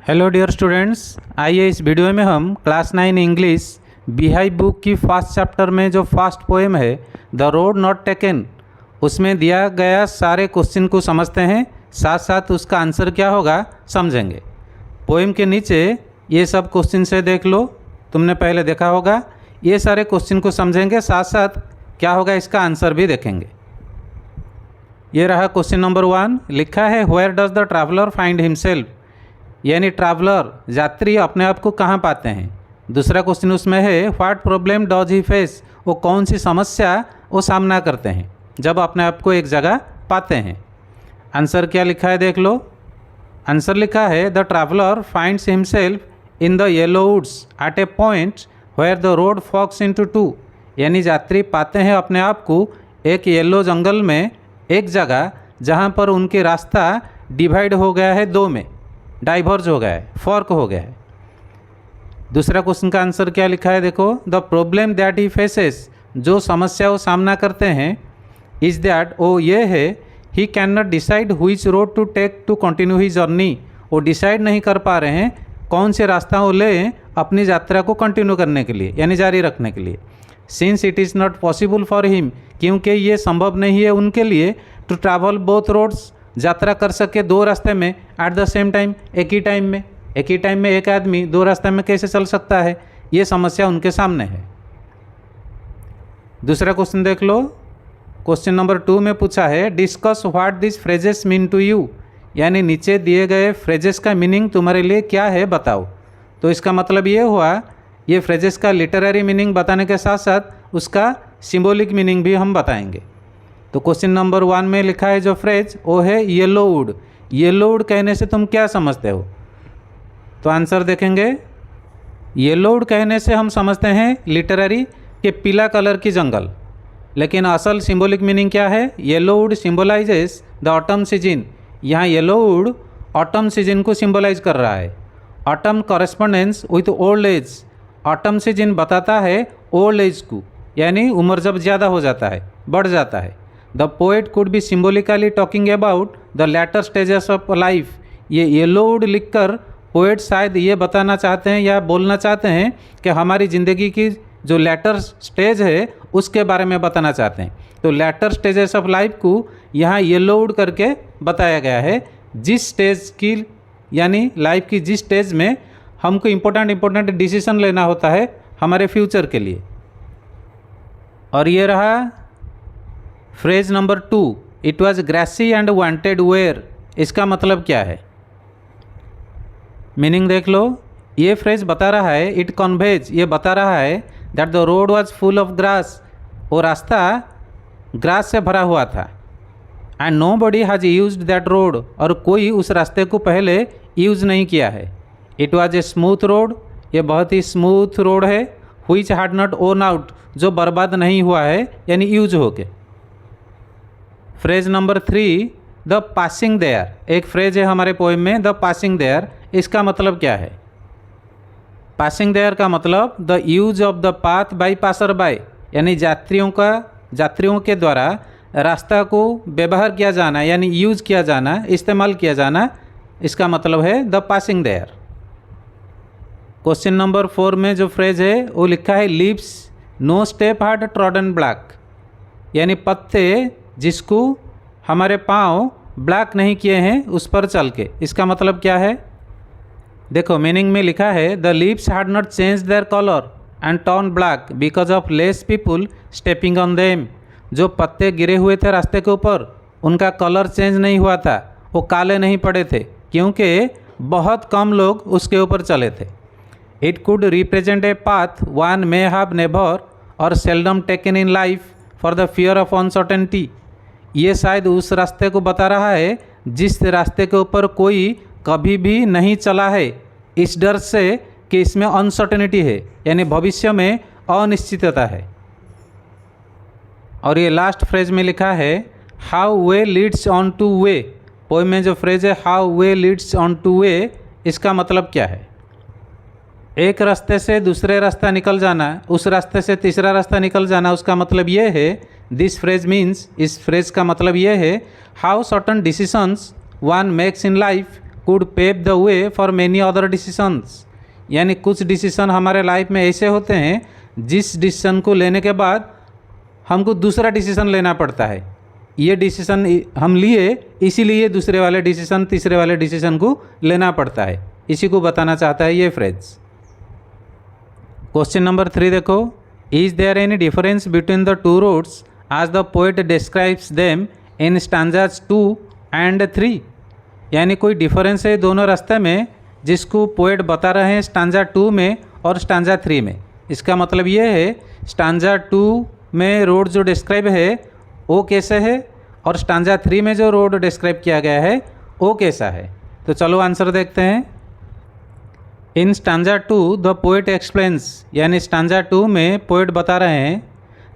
Hello dear students, आइए इस video में हम क्लास 9 इंग्लिश बिहाई बुक की फर्स्ट चैप्टर में जो फर्स्ट पोएम है द रोड नॉट टेकन, उसमें दिया गया सारे क्वेश्चन को समझते हैं, साथ साथ उसका आंसर क्या होगा समझेंगे। पोएम के नीचे ये सब क्वेश्चन से देख लो, तुमने पहले देखा होगा। ये सारे क्वेश्चन को समझेंगे, साथ साथ क्या होगा इसका आंसर भी देखेंगे। ये रहा क्वेश्चन नंबर 1, लिखा है where does the traveller find himself, यानी ट्रैवलर यात्री अपने आप को कहाँ पाते हैं। दूसरा क्वेश्चन उसमें है what problem does he face, वो कौन सी समस्या वो सामना करते हैं जब अपने आप को एक जगह पाते हैं। आंसर क्या लिखा है देख लो। आंसर लिखा है the traveller finds himself in the yellow woods at a point where the road forks into two, यानी यात्री पाते हैं अपने आप को एक येलो जंगल में, एक जगह जहाँ पर उनके रास्ता डिवाइड हो गया है दो में, डाइवर्ज हो गया है, फॉर्क हो गया है। दूसरा क्वेश्चन का आंसर क्या लिखा है देखो। The problem that he faces, जो समस्या वो सामना करते हैं, इज़ दैट, वो ये है he can not decide which road to take to continue he journey, वो डिसाइड नहीं कर पा रहे हैं कौन से रास्ता वो लें अपनी यात्रा को कंटिन्यू करने के लिए, यानी जारी रखने के लिए। Since it is not possible for him, क्योंकि ये संभव नहीं है उनके लिए टू ट्रैवल बोथ रोड्स, यात्रा कर सके दो रास्ते में एट द सेम टाइम, एक ही टाइम में एक आदमी दो रास्ते में कैसे चल सकता है, ये समस्या उनके सामने है। दूसरा क्वेश्चन देख लो। क्वेश्चन नंबर 2 में पूछा है discuss what this phrases mean to you, यानी नीचे दिए गए फ्रेजेस का मीनिंग तुम्हारे लिए क्या है बताओ। तो इसका मतलब ये हुआ, ये फ्रेजेस का लिटरेरी मीनिंग बताने के साथ साथ उसका सिंबॉलिक मीनिंग भी हम बताएंगे। तो क्वेश्चन नंबर 1 में लिखा है जो फ्रेज वो है येलो वुड। येलो वुड कहने से तुम क्या समझते हो, तो आंसर देखेंगे। येलो वुड कहने से हम समझते हैं लिटरेरी कि पीला कलर की जंगल, लेकिन असल सिंबॉलिक मीनिंग क्या है। Yellow would symbolizes the autumn season, यहाँ येलो वुड ऑटम सीजन को सिंबलाइज कर रहा है। Autumn correspondence with old age, autumn season बताता है ओल्ड एज को, यानी उम्र जब ज़्यादा हो जाता है, बढ़ जाता है। The poet could be symbolically talking about the later stages of life, ये येलो वुड लिखकर पोएट शायद ये बताना चाहते हैं या बोलना चाहते हैं कि हमारी ज़िंदगी की जो लेटर स्टेज है उसके बारे में बताना चाहते हैं। तो लेटर स्टेजेस ऑफ लाइफ को यहाँ येलो वुड करके बताया गया है, जिस स्टेज की, यानी लाइफ की जिस स्टेज में हमको इम्पोर्टेंट डिसीजन लेना होता है हमारे फ्यूचर के लिए। और ये रहा phrase number 2, it was grassy and wanted wear, इसका मतलब क्या है, मीनिंग देख लो। ये फ्रेज बता रहा है, इट कन्वेज, ये बता रहा है that the road was full of grass, वो रास्ता ग्रास से भरा हुआ था। And nobody has used that road, और कोई उस रास्ते को पहले यूज़ नहीं किया है। It was a smooth road, ये बहुत ही स्मूथ रोड है। Which had not worn out, जो बर्बाद नहीं हुआ है यानी यूज हो के। Phrase number 3, the passing there, एक फ्रेज है हमारे पोएम में द पासिंग देयर, इसका मतलब क्या है। पासिंग देयर का मतलब the use of the path by passer by, यानी यात्रियों के द्वारा रास्ता को व्यवहार किया जाना, यानी यूज किया जाना, इस्तेमाल किया जाना, इसका मतलब है the passing there. Question number 4 में जो फ्रेज है वो लिखा है leaves no step had trodden black, यानी पत्ते जिसको हमारे पाँव ब्लैक नहीं किए हैं उस पर चल के, इसका मतलब क्या है देखो। मीनिंग में लिखा है the leaves had not change their colour and turn black because of less people stepping on them, जो पत्ते गिरे हुए थे रास्ते के ऊपर उनका कलर चेंज नहीं हुआ था, वो काले नहीं पड़े थे क्योंकि बहुत कम लोग उसके ऊपर चले थे। It could represent a path one may have never or seldom taken in life for the fear of uncertainty, ये शायद उस रास्ते को बता रहा है जिस रास्ते के ऊपर कोई कभी भी नहीं चला है, इस डर से कि इसमें अनसर्टेनिटी है, यानी भविष्य में अनिश्चितता है। और ये लास्ट फ्रेज में लिखा है how way Leeds on two way, poem में जो फ्रेज है how way Leeds on two way, इसका मतलब क्या है। एक रास्ते से दूसरे रास्ता निकल जाना, उस रास्ते से तीसरा रास्ता निकल जाना, उसका मतलब ये है दिस फ्रेज मीन्स, इस फ्रेज का मतलब ये है how certain decisions one makes in life could pave the way for many other decisions. यानी कुछ डिसीजन हमारे लाइफ में ऐसे होते हैं जिस डिसीजन को लेने के बाद हमको दूसरा डिसीजन लेना पड़ता है। ये डिसीजन हम लिए, इसीलिए दूसरे वाले डिसीजन, तीसरे वाले डिसीजन को लेना पड़ता है। इसी को बताना चाहता है ये फ्रेज। क्वेश्चन नंबर 3 देखो, is there any difference between the two roads as the poet describes them in stanzas 2 and 3। यानी कोई डिफरेंस है दोनों रास्ते में जिसको पोएट बता रहे हैं स्टांजा 2 में और स्टांजा 3 में। इसका मतलब ये है स्टांजा 2 में रोड जो डिस्क्राइब है वो कैसे है और स्टांजा 3 में जो रोड डिस्क्राइब किया गया है वो कैसा है। तो चलो आंसर देखते हैं। In stanza 2 the poet explains, यानी स्टांजा 2 में पोएट बता रहे हैं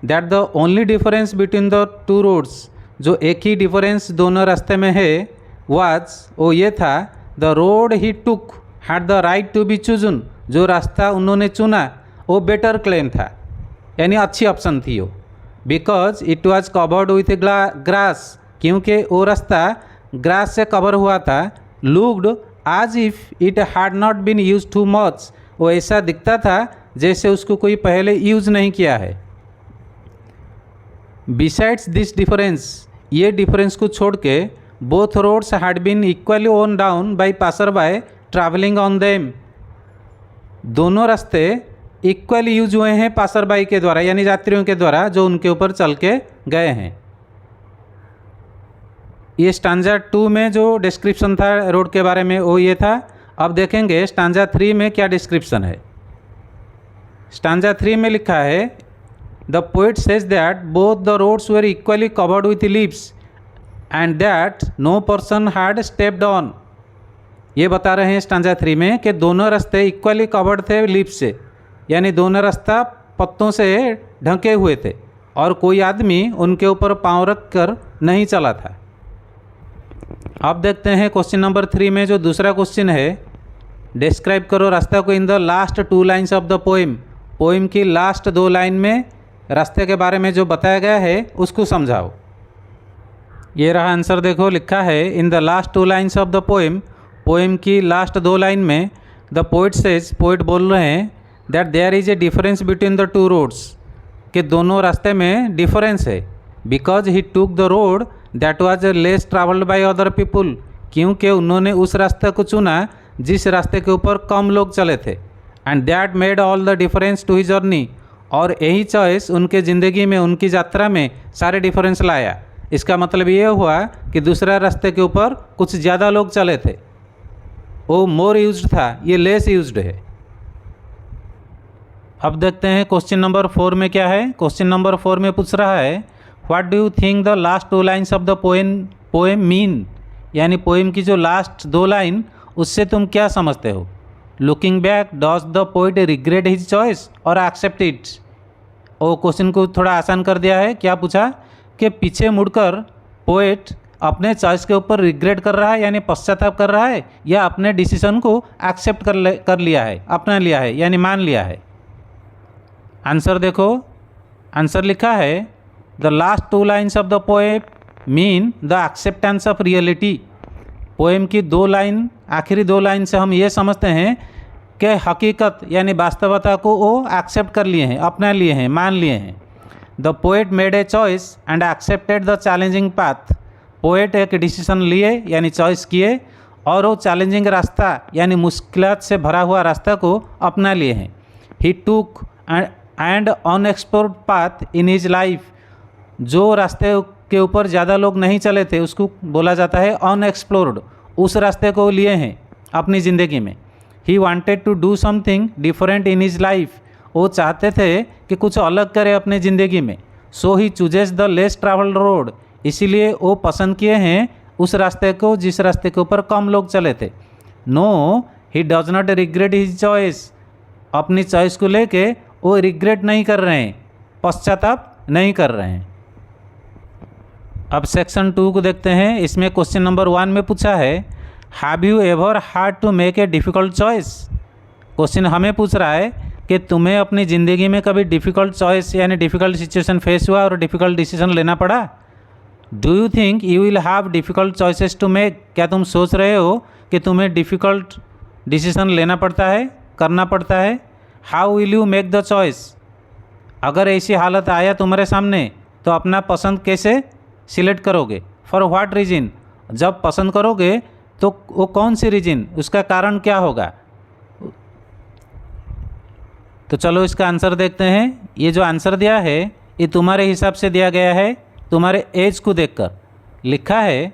that the only difference between the two roads, जो एक ही डिफरेंस दोनों रास्ते में है वाज, वो ये था the road he took had the right to be chosen. जो रास्ता उन्होंने चुना वो बेटर क्लेम था, यानी अच्छी ऑप्शन थी वो। Because it was covered with grass, क्योंकि वो रास्ता ग्रास से कवर हुआ था। Looked as if it had not been use too much, वो ऐसा दिखता था जैसे उसको कोई पहले यूज नहीं किया है। बिसाइड्स दिस डिफरेंस, ये डिफरेंस को छोड़ के both roads had been equally worn down by passer by travelling on them. दोनों रास्ते इक्वली यूज हुए हैं पासर बाई के द्वारा, यानी यात्रियों के द्वारा जो उनके ऊपर चल के गए हैं। ये स्टांजा 2 में जो डिस्क्रिप्शन था रोड के बारे में वो ये था। अब देखेंगे स्टांजा 3 में क्या डिस्क्रिप्शन है। स्टांजा 3 में लिखा है the poet says that both the roads were equally covered with leaves and that no person had stepped on. ये बता रहे हैं स्टांजा 3 में कि दोनों रास्ते इक्वली कवर्ड थे लीव्स से, यानी दोनों रास्ता पत्तों से ढके हुए थे और कोई आदमी उनके ऊपर पाँव रख कर नहीं चला था। अब देखते हैं क्वेश्चन नंबर 3 में जो दूसरा क्वेश्चन है, डिस्क्राइब करो रास्ता को इन the last 2 lines of the poem. Poem की लास्ट 2 लाइन में रास्ते के बारे में जो बताया गया है उसको समझाओ। ये रहा आंसर, देखो लिखा है in the last 2 lines of the poem. Poem की लास्ट 2 लाइन में द पोएट सेज, पोएट बोल रहे हैं that there is a difference between the two roads, कि दोनों रास्ते में डिफरेंस है। Because he took the road that was less travelled by other people, क्योंकि उन्होंने उस रास्ते को चुना जिस रास्ते के ऊपर कम लोग चले थे। And that made all the difference to he journey, और यही चॉइस उनके ज़िंदगी में, उनकी यात्रा में सारे डिफरेंस लाया। इसका मतलब ये हुआ कि दूसरा रास्ते के ऊपर कुछ ज़्यादा लोग चले थे, वो मोर यूज्ड था, ये लेस यूज्ड है। अब देखते हैं क्वेश्चन नंबर 4 में क्या है। क्वेश्चन नंबर 4 में पूछ रहा है what do you think the last 2 lines of the poem mean, यानी पोएम की जो लास्ट 2 लाइन उससे तुम क्या समझते हो। Looking back does the poet regret his choice और एक्सेप्ट इट। और क्वेश्चन को थोड़ा आसान कर दिया है। क्या पूछा कि पीछे मुड़कर पोएट अपने चॉइस के ऊपर रिग्रेट कर रहा है, यानी पश्चाताप कर रहा है, या अपने डिसीजन को एक्सेप्ट कर लिया है, अपना लिया है, यानी मान लिया है। आंसर देखो, आंसर लिखा है the last 2 lines of the poem mean the acceptance of reality. Poem की 2 लाइन, आखिरी 2 लाइन से हम ये समझते हैं कि हकीकत यानी वास्तवता को वो एक्सेप्ट कर लिए हैं, अपना लिए हैं, मान लिए हैं। The poet made a choice and accepted the challenging path. Poet एक डिसीजन लिए यानी चॉइस किए और वो चैलेंजिंग रास्ता यानी मुश्किलात से भरा हुआ रास्ता को अपना लिए हैं। ही टूक and unexplored path in his life. जो रास्ते के ऊपर ज़्यादा लोग नहीं चले थे उसको बोला जाता है अनएक्सप्लोर्ड। उस रास्ते को लिए हैं अपनी ज़िंदगी में। He wanted to do something different in his life. वो चाहते थे कि कुछ अलग करे अपने ज़िंदगी में। So he chooses the less travelled road. इसीलिए वो पसंद किए हैं उस रास्ते को जिस रास्ते के ऊपर कम लोग चले थे। No he does not regret his choice. अपनी चॉइस को लेके वो रिग्रेट नहीं कर रहे हैं, पश्चाताप नहीं कर रहे हैं। अब सेक्शन 2 को देखते हैं। इसमें क्वेश्चन नंबर 1 में पूछा है have you ever had to make a difficult choice. Question हमें पूछ रहा है कि तुम्हें अपनी ज़िंदगी में कभी डिफ़िकल्ट चॉइस यानी डिफ़िकल्ट सिचुएशन फेस हुआ और डिफ़िकल्ट डिसीजन लेना पड़ा। Do you think you will have difficult choices to make. क्या तुम सोच रहे हो कि तुम्हें डिफ़िकल्ट डिसीज़न लेना पड़ता है, करना पड़ता है? How will you make the choice? अगर ऐसी हालत आया तुम्हारे सामने तो अपना पसंद कैसे सिलेक्ट करोगे? For what reason? जब पसंद करोगे तो वो कौन सी रीजन, उसका कारण क्या होगा? तो चलो इसका आंसर देखते हैं। ये जो आंसर दिया है ये तुम्हारे हिसाब से दिया गया है, तुम्हारे एज को देखकर। लिखा है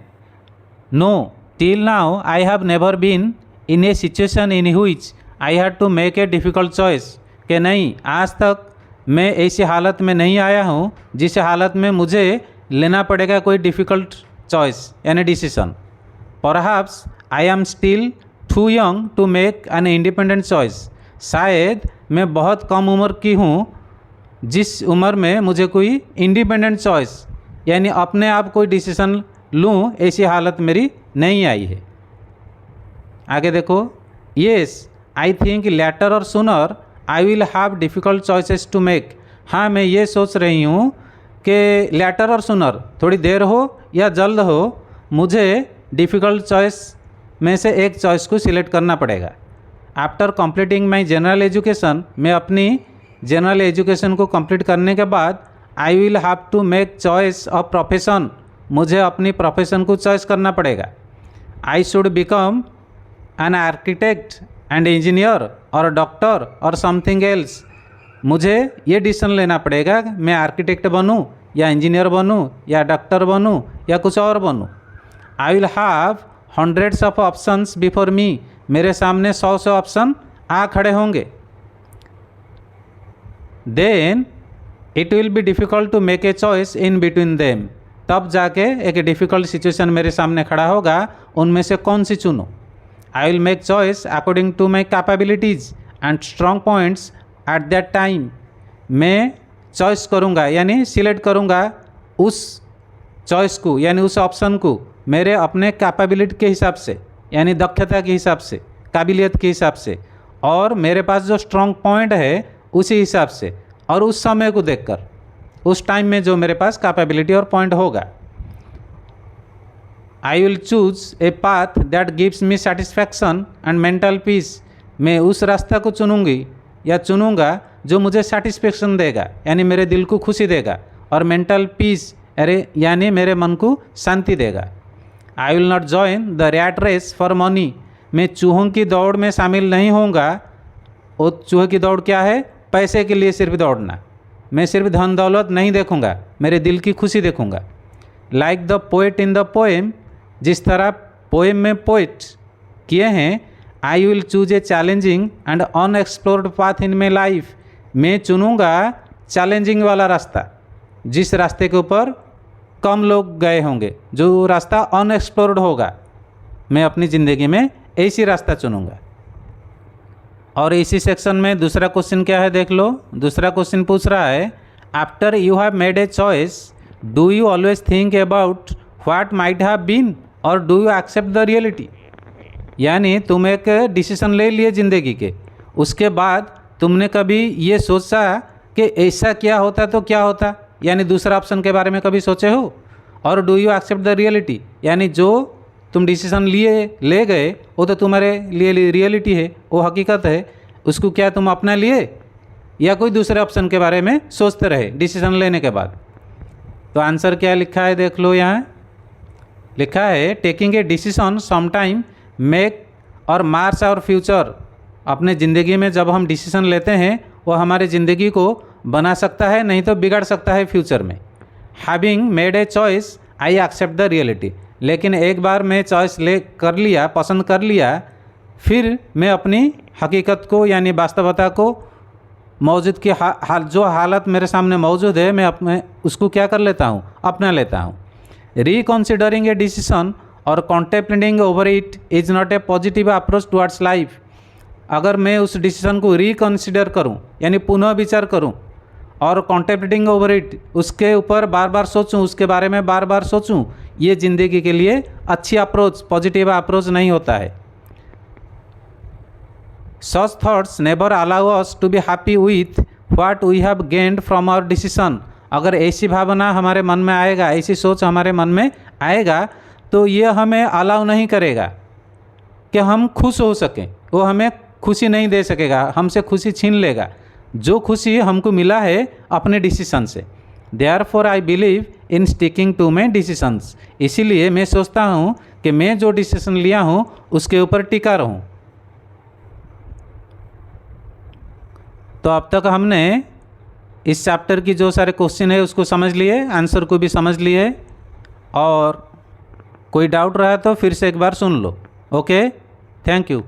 no, till now I have never been in a situation in which I had to make a difficult choice. कि नहीं, आज तक मैं ऐसी हालत में नहीं आया हूँ जिस हालत में मुझे लेना पड़ेगा कोई डिफ़िकल्ट चॉइस यानी decision. Perhaps I am still too young to make an independent choice. शायद मैं बहुत कम उम्र की हूँ जिस उम्र में मुझे कोई इंडिपेंडेंट चॉइस यानी अपने आप कोई डिसीजन लूँ, ऐसी हालत मेरी नहीं आई है। आगे देखो, yes I think later or sooner I will have difficult choices to make. हाँ, मैं ये सोच रही हूँ कि लेटर और सुनर, थोड़ी देर हो या जल्द हो, मुझे डिफ़िकल्ट चॉइस में से एक चॉइस को सिलेक्ट करना पड़ेगा। After completing my general education, मैं अपनी जनरल एजुकेशन को कंप्लीट करने के बाद I will have to make choice of profession, मुझे अपनी प्रोफेशन को चॉइस करना पड़ेगा। I should become an architect and engineer or doctor or something else, मुझे ये डिसीजन लेना पड़ेगा मैं आर्किटेक्ट बनूं या इंजीनियर बनूं या डॉक्टर बनूं या कुछ और बनूं। I will have hundreds of options before me, मेरे सामने 100 से ऑप्शन आ खड़े होंगे। Then it will be difficult to make a choice in between them, तब जाके एक डिफ़िकल्ट सिचुएशन मेरे सामने खड़ा होगा, उनमें से कौन सी चुनूं। I will make choice according to my capabilities and strong points at that time, मैं चॉइस करूँगा यानी सिलेक्ट करूँगा उस चॉइस को यानी उस ऑप्शन को मेरे अपने कैपेबिलिटी के हिसाब से यानी दक्षता के हिसाब से, काबिलियत के हिसाब से, और मेरे पास जो स्ट्रॉन्ग पॉइंट है उसी हिसाब से, और उस समय को देखकर, उस टाइम में जो मेरे पास कैपेबिलिटी और पॉइंट होगा। I will choose a path that gives me satisfaction and mental peace, मैं उस रास्ता को चुनूंगी या चुनूंगा जो मुझे सेटिस्फैक्शन देगा यानी मेरे दिल को खुशी देगा, और मेंटल पीस यानी मेरे मन को शांति देगा। I will not join the rat race for money, मैं चूहों की दौड़ में शामिल नहीं होऊंगा। वो चूहे की दौड़ क्या है? पैसे के लिए सिर्फ दौड़ना। मैं सिर्फ धन दौलत नहीं देखूंगा, मेरे दिल की खुशी देखूंगा। Like the poet in the poem, जिस तरह पोएम में पोएट किए हैं, I will choose a challenging and unexplored path in my life, मैं चुनूंगा चैलेंजिंग वाला रास्ता, जिस रास्ते के ऊपर कम लोग गए होंगे, जो रास्ता अनएक्सप्लोर्ड होगा, मैं अपनी ज़िंदगी में ऐसी रास्ता चुनूंगा। और इसी सेक्शन में दूसरा क्वेश्चन क्या है देख लो। दूसरा क्वेश्चन पूछ रहा है, after you have made a choice do you always think about what might have been or do you accept the reality. यानी तुम एक डिसीजन ले लिए ज़िंदगी के, उसके बाद तुमने कभी ये सोचा कि ऐसा क्या होता तो क्या होता, यानी दूसरा ऑप्शन के बारे में कभी सोचे हो। और do you accept the reality, यानी जो तुम डिसीजन ले गए वो तो तुम्हारे लिए रियलिटी है, वो हकीकत है, उसको क्या तुम अपना लिए या कोई दूसरे ऑप्शन के बारे में सोचते रहे डिसीजन लेने के बाद। तो आंसर क्या लिखा है देख लो। यहाँ लिखा है, taking a decision sometime make और मार्स आवर फ्यूचर। अपने ज़िंदगी में जब हम डिसीजन लेते हैं वो हमारे ज़िंदगी को बना सकता है, नहीं तो बिगाड़ सकता है फ्यूचर में। Having made a choice I accept the reality, लेकिन एक बार मैं चॉइस कर लिया, पसंद कर लिया, फिर मैं अपनी हकीकत को यानी वास्तवता को, मौजूद की जो हालत मेरे सामने मौजूद है, मैं अपने उसको क्या कर लेता हूँ, अपना लेता हूँ। रिकॉन्सिडरिंग ए डिसीजन और contemplating over it is not a positive approach towards life. अगर मैं उस डिसीजन को रिकॉन्सिडर करूँ यानी पुनः विचार करूँ और कॉन्टेम्प्लेटिंग ओवर इट, उसके ऊपर बार बार सोचूं, उसके बारे में बार बार सोचूं, ये ज़िंदगी के लिए अच्छी अप्रोच, पॉजिटिव अप्रोच नहीं होता है। Such thoughts never allow us to be happy with what we have gained from our decision. अगर ऐसी भावना हमारे मन में आएगा, ऐसी सोच हमारे मन में आएगा, तो ये हमें अलाउ नहीं करेगा कि हम खुश हो सकें, वो हमें खुशी नहीं दे सकेगा, हमसे खुशी छीन लेगा। जो खुशी हमको मिला है अपने डिसीजन से। Therefore I believe in sticking to my decisions, इसीलिए मैं सोचता हूँ कि मैं जो डिसीजन लिया हूँ उसके ऊपर टिका रहूँ। तो अब तक हमने इस चैप्टर की जो सारे क्वेश्चन है उसको समझ लिए, आंसर को भी समझ लिए, और कोई डाउट रहा तो फिर से एक बार सुन लो। Okay, thank you.